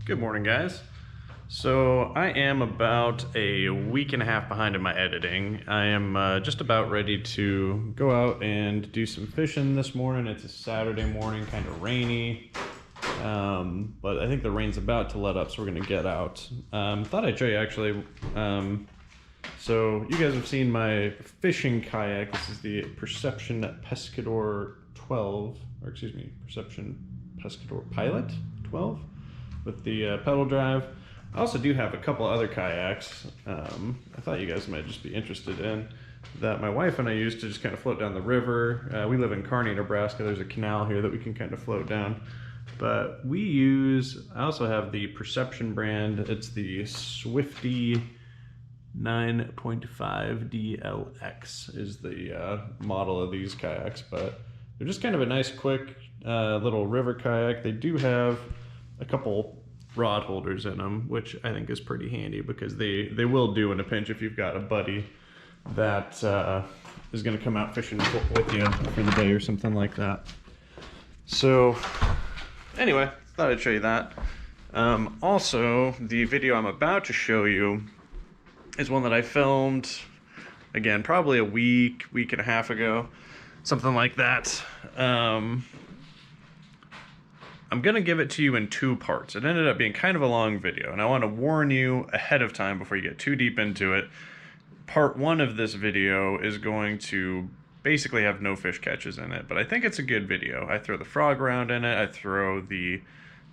Good morning, guys. So I am about a week and a half behind in my editing. I am just about ready to go out and do some fishing this morning. It's a Saturday morning, kind of rainy, but I think the rain's about to let up, so we're gonna get out. Thought I'd show you actually. So you guys have seen my fishing kayak. This is the Perception Pescador 12, or excuse me, Perception Pescador Pilot 12 with the pedal drive. I also do have a couple other kayaks I thought you guys might just be interested in, that my wife and I use to just kind of float down the river. We live in Kearney, Nebraska. There's a canal here that we can kind of float down. But I also have the Perception brand. It's the Swifty 9.5 DLX is the model of these kayaks, but they're just kind of a nice quick little river kayak. They do have a couple rod holders in them, which I think is pretty handy because they will do in a pinch if you've got a buddy that is going to come out fishing with you for the day or something like that. So anyway, thought I'd show you that. Also, the video I'm about to show you is one that I filmed, again, probably a week and a half ago, something like that. I'm gonna give it to you in two parts. It ended up being kind of a long video, and I want to warn you ahead of time before you get too deep into it. Part one of this video is going to basically have no fish catches in it, but I think it's a good video. I throw the frog around in it, I throw the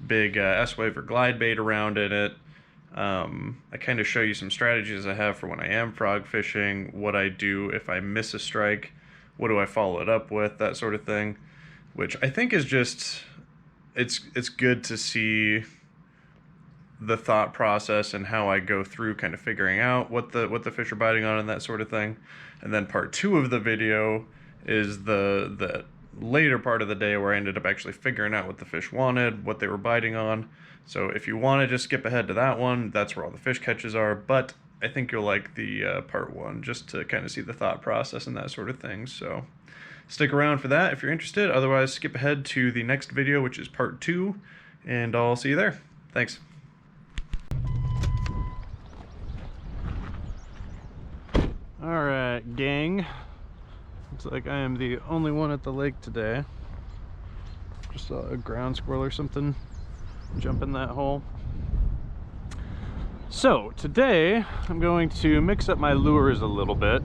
big S-Wave or glide bait around in it. I kind of show you some strategies I have for when I am frog fishing, what I do if I miss a strike, what do I follow it up with, that sort of thing, which I think is just... It's good to see the thought process and how I go through kind of figuring out what the fish are biting on and that sort of thing. And then part two of the video is the later part of the day where I ended up actually figuring out what the fish wanted, what they were biting on. So if you want to just skip ahead to that one, that's where all the fish catches are. But I think you'll like the part one just to kind of see the thought process and that sort of thing. So stick around for that if you're interested. Otherwise, skip ahead to the next video, which is part two, and I'll see you there. Thanks. Alright, gang. Looks like I am the only one at the lake today. Just saw a ground squirrel or something jump in that hole. So, today I'm going to mix up my lures a little bit.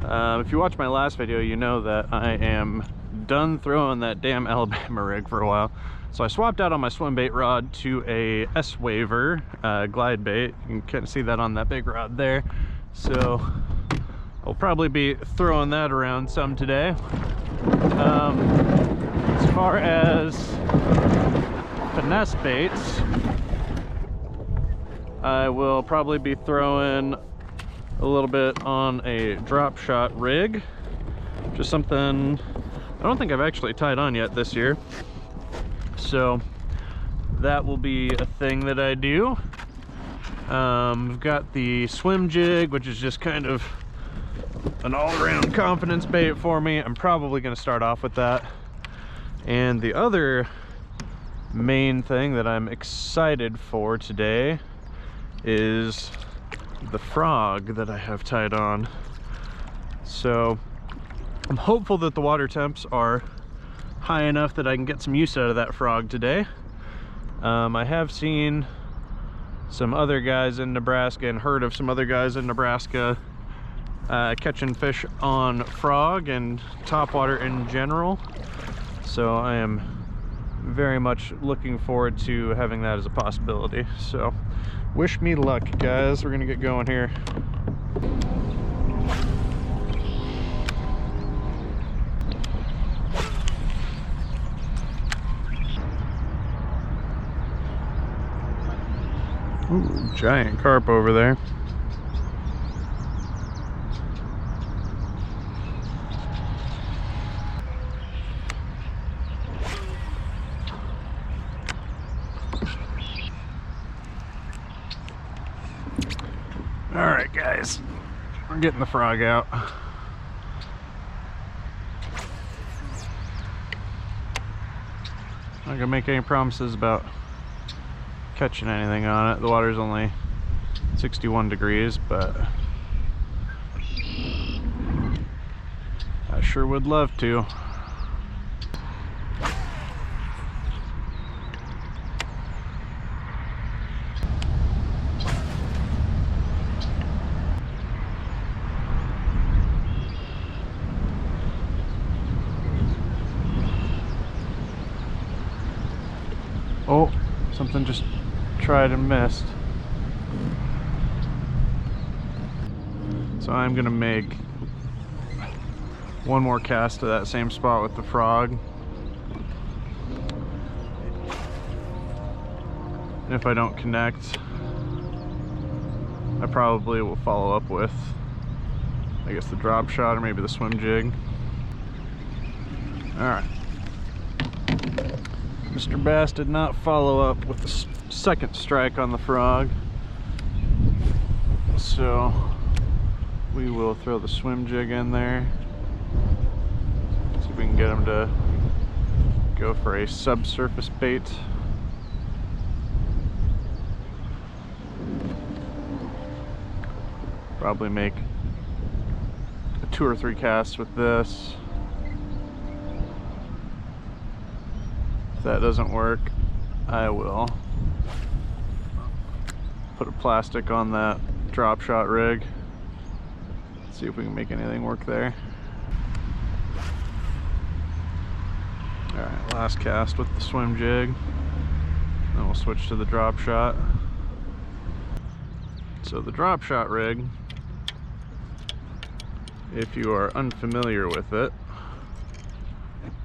If you watched my last video, you know that I am done throwing that damn Alabama rig for a while. So I swapped out on my swim bait rod to a S-Waver glide bait. You can kind of see that on that big rod there. So I'll probably be throwing that around some today. As far as finesse baits, I will probably be throwing a little bit on a drop shot rig, just something I don't think I've actually tied on yet this year, so that will be a thing that I do. I've got the swim jig, which is just kind of an all-around confidence bait for me. I'm probably going to start off with that. And the other main thing that I'm excited for today is the frog that I have tied on. So I'm hopeful that the water temps are high enough that I can get some use out of that frog today. I have seen some other guys in Nebraska and heard of some other guys in Nebraska catching fish on frog and topwater in general. So I am very much looking forward to having that as a possibility. So wish me luck, guys. We're gonna get going here. Ooh, giant carp over there. All right, guys, we're getting the frog out. Not gonna make any promises about catching anything on it. The water's only 61 degrees, but I sure would love to. Oh, something just tried and missed. So I'm gonna make one more cast to that same spot with the frog. And if I don't connect, I probably will follow up with, I guess, the drop shot or maybe the swim jig. All right. Mr. Bass did not follow up with the second strike on the frog, so we will throw the swim jig in there. See if we can get him to go for a subsurface bait. Probably make 2 or 3 casts with this. If that doesn't work, I will put a plastic on that drop shot rig. See if we can make anything work there. Alright, last cast with the swim jig. Then we'll switch to the drop shot. So the drop shot rig, if you are unfamiliar with it,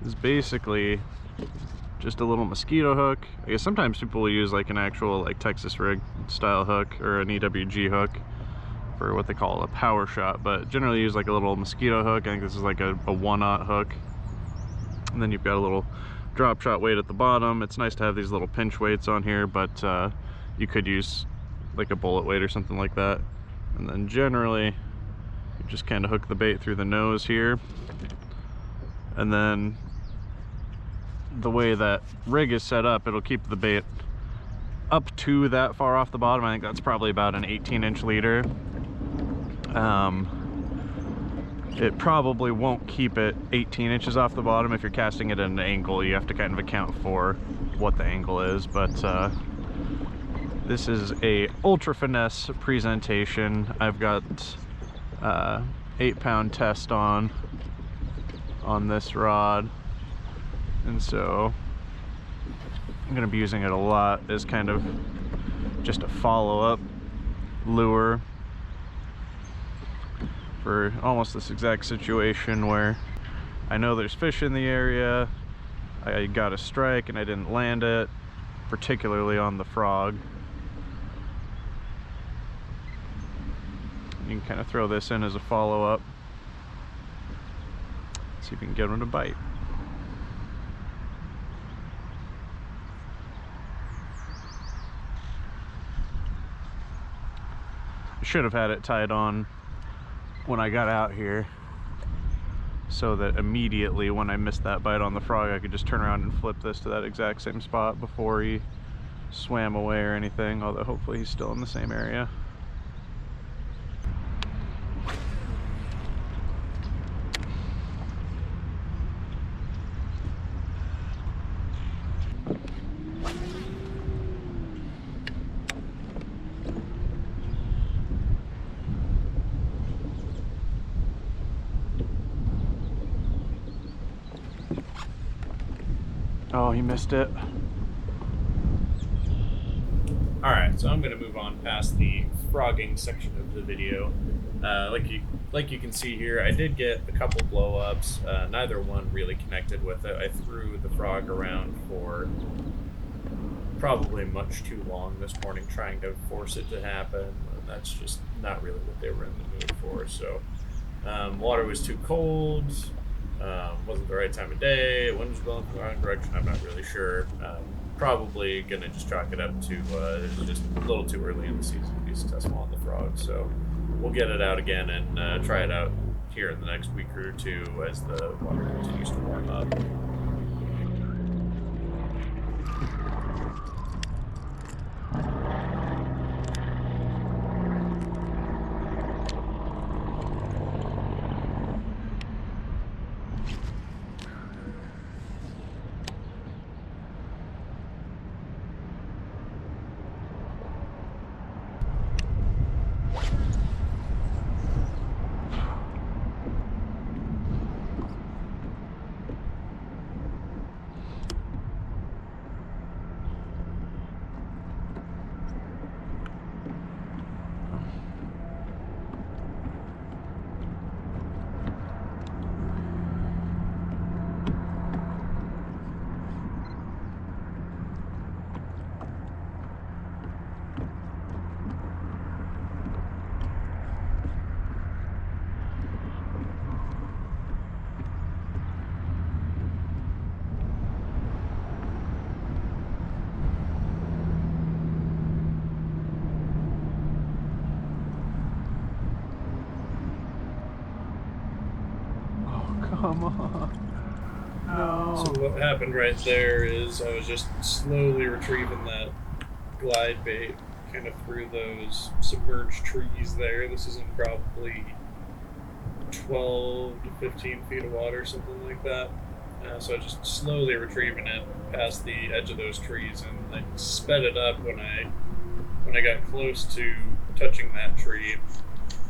is basically just a little mosquito hook. I guess sometimes people will use like an actual like Texas rig style hook or an EWG hook for what they call a power shot, but generally use like a little mosquito hook. I think this is like a 1/0 hook. And then you've got a little drop shot weight at the bottom. It's nice to have these little pinch weights on here, but you could use like a bullet weight or something like that. And then generally you just kind of hook the bait through the nose here, and then the way that rig is set up, it'll keep the bait up to that far off the bottom. I think that's probably about an 18-inch leader. It probably won't keep it 18 inches off the bottom. If you're casting it at an angle, you have to kind of account for what the angle is, but this is a ultra finesse presentation. I've got 8-pound test on this rod, and so I'm going to be using it a lot as kind of just a follow-up lure for almost this exact situation where I know there's fish in the area, I got a strike and I didn't land it, particularly on the frog. You can kind of throw this in as a follow-up, see if you can get him to bite. I should have had it tied on when I got out here, so that immediately when I missed that bite on the frog, I could just turn around and flip this to that exact same spot before he swam away or anything, although hopefully he's still in the same area. Oh, he missed it. Alright, so I'm going to move on past the frogging section of the video. Like you can see here, I did get a couple blow-ups. Neither one really connected with it. I threw the frog around for probably much too long this morning, trying to force it to happen. And that's just not really what they were in the mood for. So, water was too cold. Wasn't the right time of day, wind was blowing in the wrong direction, I'm not really sure. Probably gonna just chalk it up to just a little too early in the season to be successful on the frog. So we'll get it out again and try it out here in the next week or two as the water continues to warm up. come on. No. So what happened right there is I was just slowly retrieving that glide bait kind of through those submerged trees there. This is in probably 12 to 15 feet of water, something like that. So I was just slowly retrieving it past the edge of those trees, and I sped it up when I got close to touching that tree,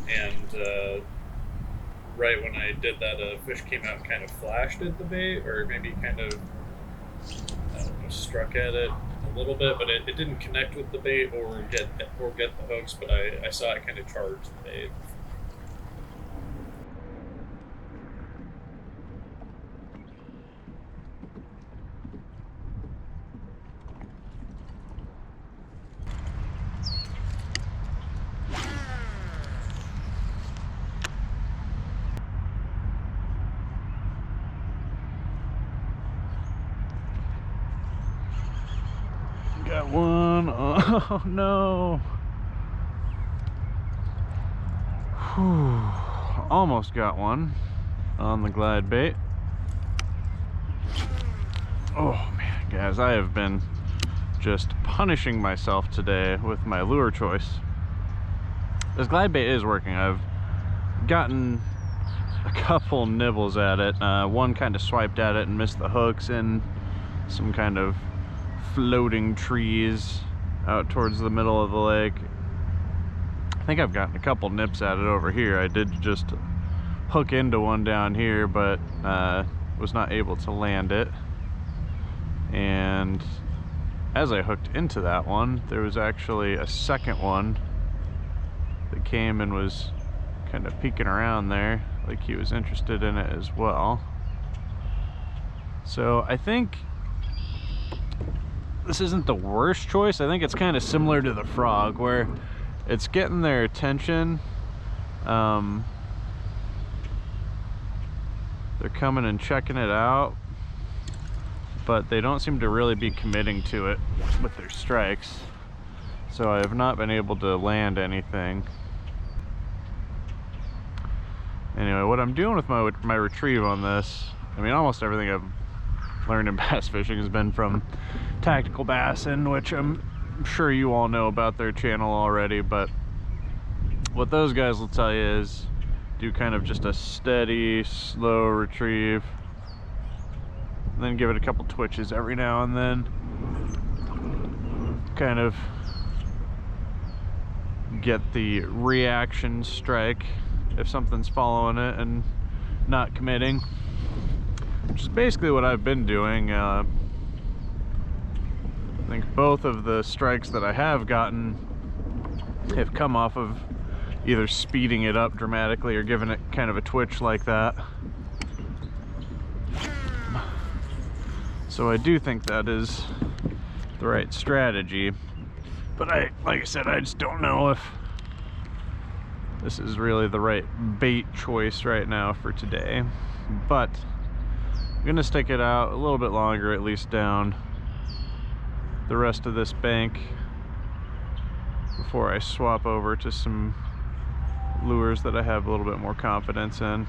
and right when I did that, a fish came out and kind of flashed at the bait, or maybe kind of, I don't know, struck at it a little bit, but it didn't connect with the bait or get the hooks, but I saw it kind of charge the bait. Got one. Oh no. Whew. Almost got one on the glide bait. Oh man, guys, I have been just punishing myself today with my lure choice. This glide bait is working. I've gotten a couple nibbles at it. One kind of swiped at it and missed the hooks in some kind of floating trees out towards the middle of the lake. I think I've gotten a couple nips at it over here. I did just hook into one down here, but was not able to land it. And as I hooked into that one, there was actually a second one that came and was kind of peeking around there, like he was interested in it as well. So I think this isn't the worst choice. I think it's kind of similar to the frog, where it's getting their attention. They're coming and checking it out, but they don't seem to really be committing to it with their strikes. So I have not been able to land anything. Anyway, what I'm doing with my retrieve on this, I mean, almost everything I've learned in bass fishing has been from Tactical Bassin, which I'm sure you all know about their channel already, but what those guys will tell you is do kind of just a steady, slow retrieve, and then give it a couple twitches every now and then. Kind of get the reaction strike if something's following it and not committing, which is basically what I've been doing. I think both of the strikes that I have gotten have come off of either speeding it up dramatically or giving it kind of a twitch like that. So I do think that is the right strategy, but like I said, I just don't know if this is really the right bait choice right now for today. But I'm gonna stick it out a little bit longer, at least down the rest of this bank, before I swap over to some lures that I have a little bit more confidence in.